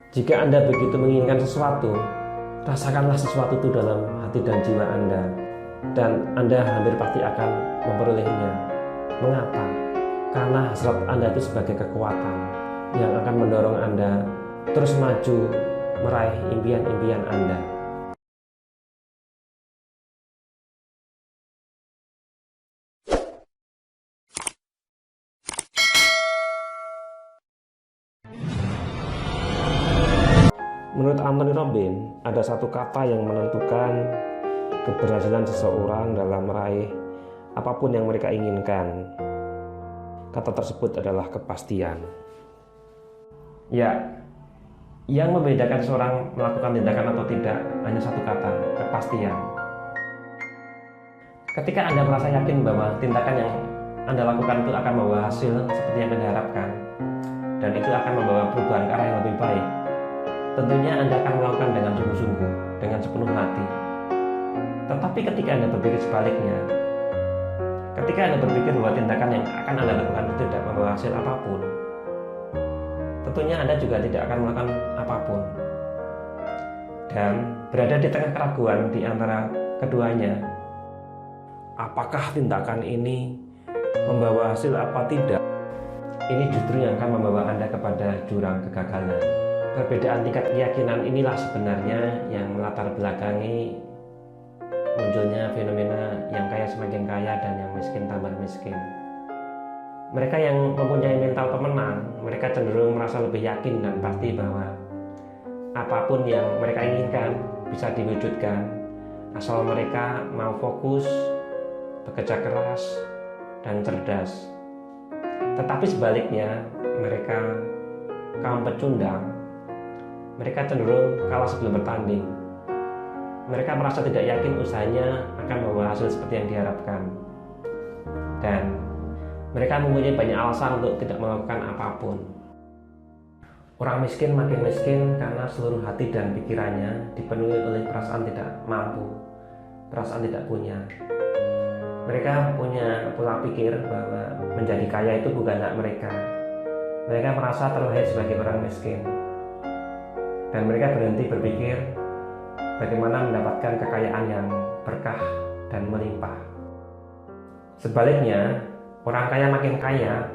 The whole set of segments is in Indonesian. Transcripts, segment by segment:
Jika Anda begitu menginginkan sesuatu, rasakanlah sesuatu itu dalam hati dan jiwa Anda, dan Anda hampir pasti akan memperolehnya. Mengapa? Karena hasrat Anda itu sebagai kekuatan yang akan mendorong Anda terus maju meraih impian-impian Anda. Menurut Anthony Robbins, ada satu kata yang menentukan keberhasilan seseorang dalam meraih apapun yang mereka inginkan. Kata tersebut adalah kepastian. Ya, yang membedakan seorang melakukan tindakan atau tidak hanya satu kata, kepastian. Ketika Anda merasa yakin bahwa tindakan yang Anda lakukan itu akan membawa hasil seperti yang Anda harapkan, dan itu akan membawa perubahan ke arah yang lebih baik, tentunya Anda akan melakukan dengan sungguh-sungguh, dengan sepenuh hati. Tetapi ketika Anda berpikir sebaliknya, ketika Anda berpikir bahwa tindakan yang akan Anda lakukan itu tidak membawa hasil apapun, tentunya Anda juga tidak akan melakukan apapun. Dan berada di tengah keraguan di antara keduanya, apakah tindakan ini membawa hasil apa tidak, ini justru yang akan membawa Anda kepada jurang kegagalan. Perbedaan tingkat keyakinan inilah sebenarnya yang melatar belakangi munculnya fenomena yang kaya semakin kaya dan yang miskin tambah miskin. Mereka yang mempunyai mental pemenang, mereka cenderung merasa lebih yakin dan pasti bahwa apapun yang mereka inginkan bisa diwujudkan asal mereka mau fokus, bekerja keras, dan cerdas. Tetapi sebaliknya, mereka kaum pecundang, mereka cenderung kalah sebelum bertanding. Mereka merasa tidak yakin usahanya akan membawa hasil seperti yang diharapkan. Dan mereka mempunyai banyak alasan untuk tidak melakukan apapun. Orang miskin makin miskin karena seluruh hati dan pikirannya dipenuhi oleh perasaan tidak mampu, perasaan tidak punya. Mereka punya pola pikir bahwa menjadi kaya itu bukan hak mereka. Mereka merasa terlahir sebagai orang miskin. Dan mereka berhenti berpikir bagaimana mendapatkan kekayaan yang berkah dan melimpah. Sebaliknya, orang kaya makin kaya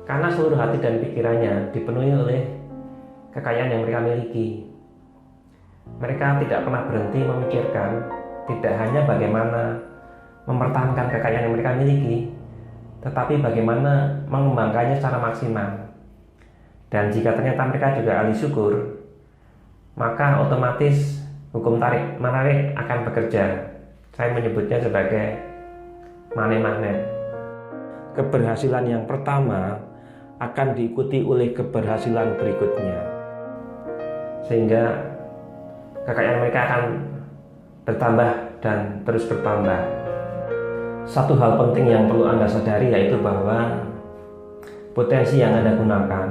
karena seluruh hati dan pikirannya dipenuhi oleh kekayaan yang mereka miliki. Mereka tidak pernah berhenti memikirkan tidak hanya bagaimana mempertahankan kekayaan yang mereka miliki, tetapi bagaimana mengembangkannya secara maksimal. Dan jika ternyata mereka juga ahli syukur, maka otomatis hukum tarik-menarik akan bekerja. Saya menyebutnya sebagai money magnet. Keberhasilan yang pertama akan diikuti oleh keberhasilan berikutnya, sehingga kekayaan mereka akan bertambah dan terus bertambah. Satu hal penting yang perlu Anda sadari yaitu bahwa potensi yang Anda gunakan,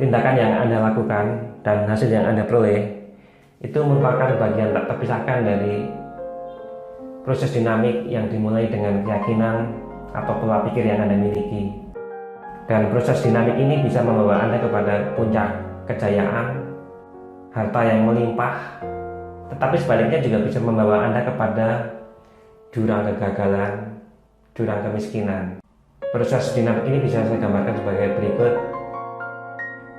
tindakan yang Anda lakukan, dan hasil yang Anda peroleh itu merupakan bagian tak terpisahkan dari proses dinamik yang dimulai dengan keyakinan atau pola pikir yang Anda miliki. Dan proses dinamik ini bisa membawa Anda kepada puncak kejayaan, harta yang melimpah, tetapi sebaliknya juga bisa membawa Anda kepada jurang kegagalan, jurang kemiskinan. Proses dinamik ini bisa saya gambarkan sebagai berikut.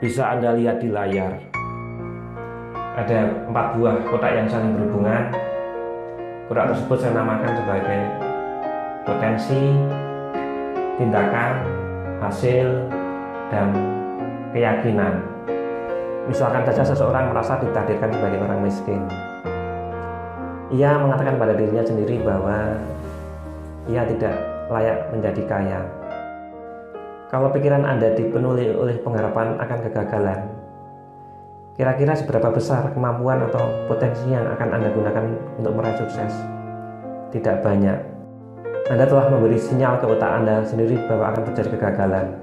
Bisa Anda lihat di layar. Ada 4 buah kotak yang saling berhubungan. Kotak tersebut saya namakan sebagai potensi, tindakan, hasil, dan keyakinan. Misalkan saja seseorang merasa ditakdirkan sebagai orang miskin. Ia mengatakan pada dirinya sendiri bahwa ia tidak layak menjadi kaya. Kalau pikiran Anda dipenuhi oleh pengharapan akan kegagalan, kira-kira seberapa besar kemampuan atau potensi yang akan Anda gunakan untuk meraih sukses? Tidak banyak. Anda telah memberi sinyal ke otak Anda sendiri bahwa akan terjadi kegagalan.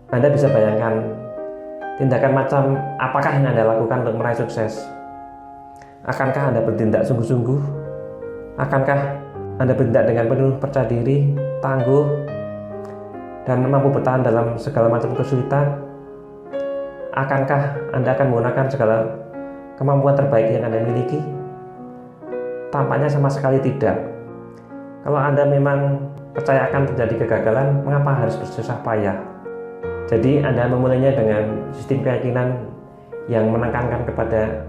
Anda bisa bayangkan tindakan macam apakah yang Anda lakukan untuk meraih sukses? Akankah Anda bertindak sungguh-sungguh? Akankah Anda bertindak dengan penuh percaya diri, tangguh, dan mampu bertahan dalam segala macam kesulitan? akankah Anda akan menggunakan segala kemampuan terbaik yang Anda miliki? Tampaknya sama sekali tidak. Kalau Anda memang percaya akan terjadi kegagalan, mengapa harus bersusah payah? Jadi Anda memulainya dengan sistem keyakinan yang menekankan kepada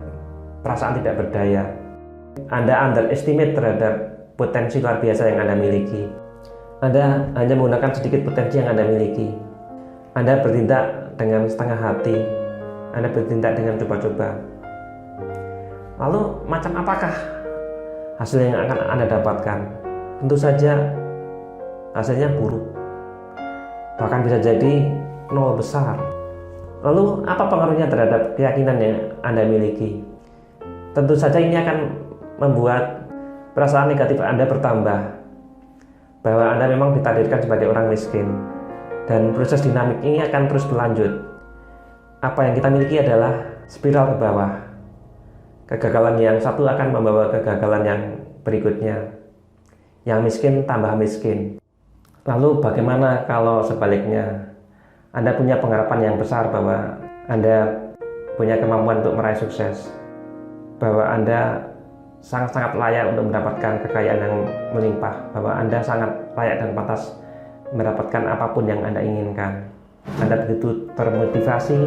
perasaan tidak berdaya. Anda underestimate terhadap potensi luar biasa yang Anda miliki. Anda hanya menggunakan sedikit potensi yang Anda miliki. Anda bertindak dengan setengah hati. Anda bertindak dengan coba-coba. Lalu macam apakah hasil yang akan Anda dapatkan? Tentu saja hasilnya buruk. Bahkan bisa jadi nol besar. Lalu apa pengaruhnya terhadap keyakinan yang Anda miliki? Tentu saja ini akan membuat perasaan negatif Anda bertambah, bahwa Anda memang ditakdirkan sebagai orang miskin, dan proses dinamik ini akan terus berlanjut. Apa yang kita miliki adalah spiral ke bawah. Kegagalan yang satu akan membawa kegagalan yang berikutnya. Yang miskin tambah miskin. Lalu bagaimana kalau sebaliknya? Anda punya pengharapan yang besar bahwa Anda punya kemampuan untuk meraih sukses, bahwa Anda sangat-sangat layak untuk mendapatkan kekayaan yang melimpah, bahwa Anda sangat layak dan pantas mendapatkan apapun yang Anda inginkan. Anda begitu termotivasi,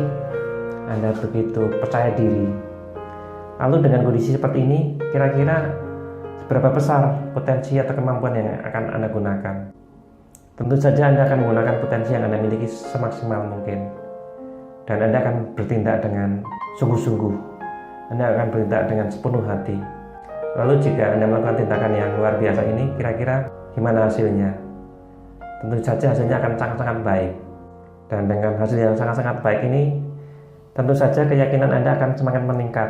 Anda begitu percaya diri. Lalu dengan kondisi seperti ini, kira-kira seberapa besar potensi atau kemampuan yang akan Anda gunakan? Tentu saja Anda akan menggunakan potensi yang Anda miliki semaksimal mungkin. Dan Anda akan bertindak dengan sungguh-sungguh. Anda akan bertindak dengan sepenuh hati. Lalu jika Anda melakukan tindakan yang luar biasa ini, kira-kira gimana hasilnya? Tentu saja hasilnya akan sangat-sangat baik. Dan dengan hasil yang sangat-sangat baik ini, tentu saja keyakinan Anda akan semakin meningkat.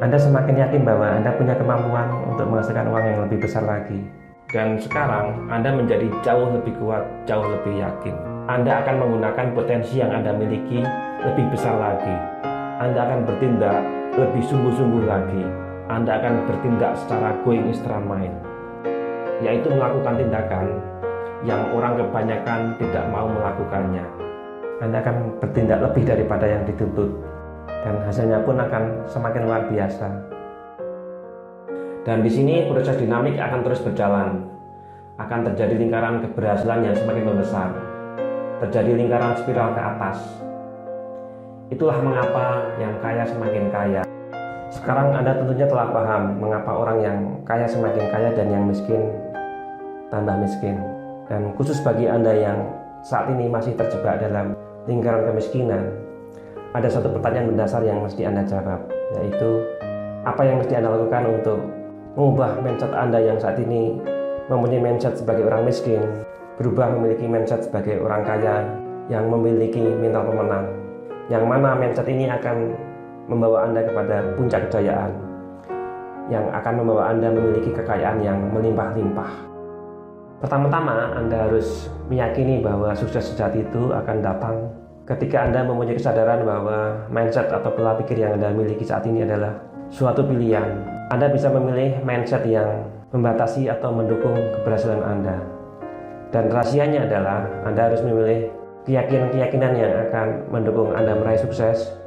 Anda semakin yakin bahwa Anda punya kemampuan untuk menghasilkan uang yang lebih besar lagi. Dan sekarang Anda menjadi jauh lebih kuat, jauh lebih yakin. Anda akan menggunakan potensi yang Anda miliki lebih besar lagi. Anda akan bertindak lebih sungguh-sungguh lagi. Anda akan bertindak secara going extra mile, yaitu melakukan tindakan yang orang kebanyakan tidak mau melakukannya. Anda akan bertindak lebih daripada yang dituntut, dan hasilnya pun akan semakin luar biasa. Dan di sini proses dinamik akan terus berjalan. Akan terjadi lingkaran keberhasilan yang semakin membesar. Terjadi lingkaran spiral ke atas. Itulah mengapa yang kaya semakin kaya. Sekarang Anda tentunya telah paham mengapa orang yang kaya semakin kaya dan yang miskin tambah miskin. Dan khusus bagi Anda yang saat ini masih terjebak dalam lingkaran kemiskinan, ada satu pertanyaan mendasar yang mesti Anda jawab, yaitu apa yang mesti Anda lakukan untuk mengubah mindset Anda yang saat ini mempunyai mindset sebagai orang miskin, berubah memiliki mindset sebagai orang kaya yang memiliki mental pemenang, yang mana mindset ini akan membawa Anda kepada puncak kejayaan, yang akan membawa Anda memiliki kekayaan yang melimpah-limpah. Pertama-tama Anda harus meyakini bahwa sukses sejati itu akan datang ketika Anda mempunyai kesadaran bahwa mindset atau pola pikir yang Anda miliki saat ini adalah suatu pilihan. Anda bisa memilih mindset yang membatasi atau mendukung keberhasilan Anda. Dan rahasianya adalah Anda harus memilih keyakinan-keyakinan yang akan mendukung Anda meraih sukses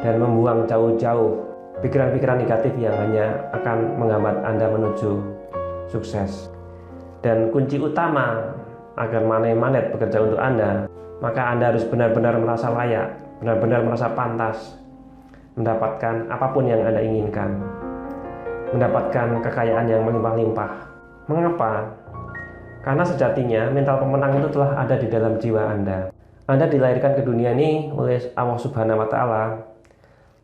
dan membuang jauh-jauh pikiran-pikiran negatif yang hanya akan menghambat Anda menuju sukses. Dan kunci utama agar manet bekerja untuk Anda, maka Anda harus benar-benar merasa layak, benar-benar merasa pantas mendapatkan apapun yang Anda inginkan, mendapatkan kekayaan yang melimpah-limpah. Mengapa? Karena sejatinya mental pemenang itu telah ada di dalam jiwa Anda. Anda dilahirkan ke dunia ini oleh Allah Subhanahu wa Ta'ala,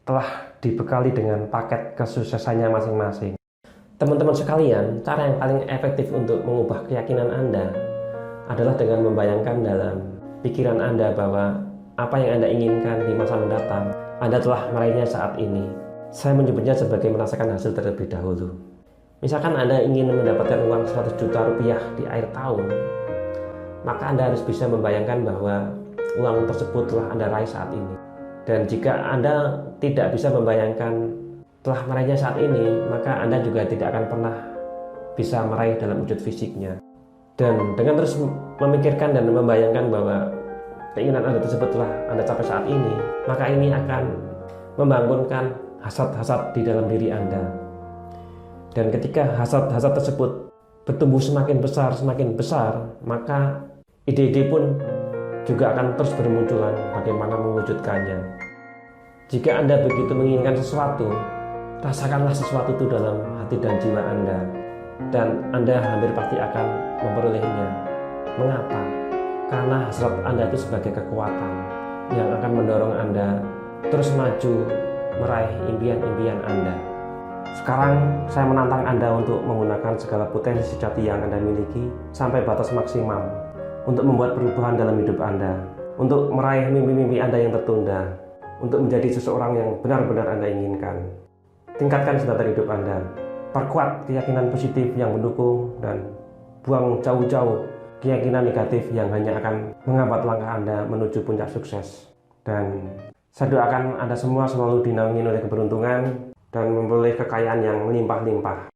telah dibekali dengan paket kesuksesannya masing-masing. Teman-teman sekalian, cara yang paling efektif untuk mengubah keyakinan Anda adalah dengan membayangkan dalam pikiran Anda bahwa apa yang Anda inginkan di masa mendatang, Anda telah meraihnya saat ini. Saya menyebutnya sebagai merasakan hasil terlebih dahulu. Misalkan Anda ingin mendapatkan uang 100 juta rupiah di akhir tahun, maka Anda harus bisa membayangkan bahwa uang tersebut telah Anda raih saat ini. Dan jika Anda tidak bisa membayangkan telah meraihnya saat ini, maka Anda juga tidak akan pernah bisa meraih dalam wujud fisiknya. Dan dengan terus memikirkan dan membayangkan bahwa keinginan Anda tersebut telah Anda capai saat ini, maka ini akan membangunkan hasad-hasad di dalam diri Anda. Dan ketika hasad-hasad tersebut bertumbuh semakin besar, maka ide-ide pun juga akan terus bermunculan bagaimana mewujudkannya. Jika Anda begitu menginginkan sesuatu, rasakanlah sesuatu itu dalam hati dan jiwa Anda, dan Anda hampir pasti akan memperolehnya. Mengapa? Karena hasrat Anda itu sebagai kekuatan yang akan mendorong Anda terus maju meraih impian-impian Anda. Sekarang saya menantang Anda untuk menggunakan segala potensi sejati yang Anda miliki sampai batas maksimum untuk membuat perubahan dalam hidup Anda, untuk meraih mimpi-mimpi Anda yang tertunda, untuk menjadi seseorang yang benar-benar Anda inginkan. Tingkatkan standar hidup Anda, perkuat keyakinan positif yang mendukung, dan buang jauh-jauh keyakinan negatif yang hanya akan menghambat langkah Anda menuju puncak sukses. Dan saya doakan Anda semua selalu dinaungi oleh keberuntungan dan memperoleh kekayaan yang melimpah-limpah.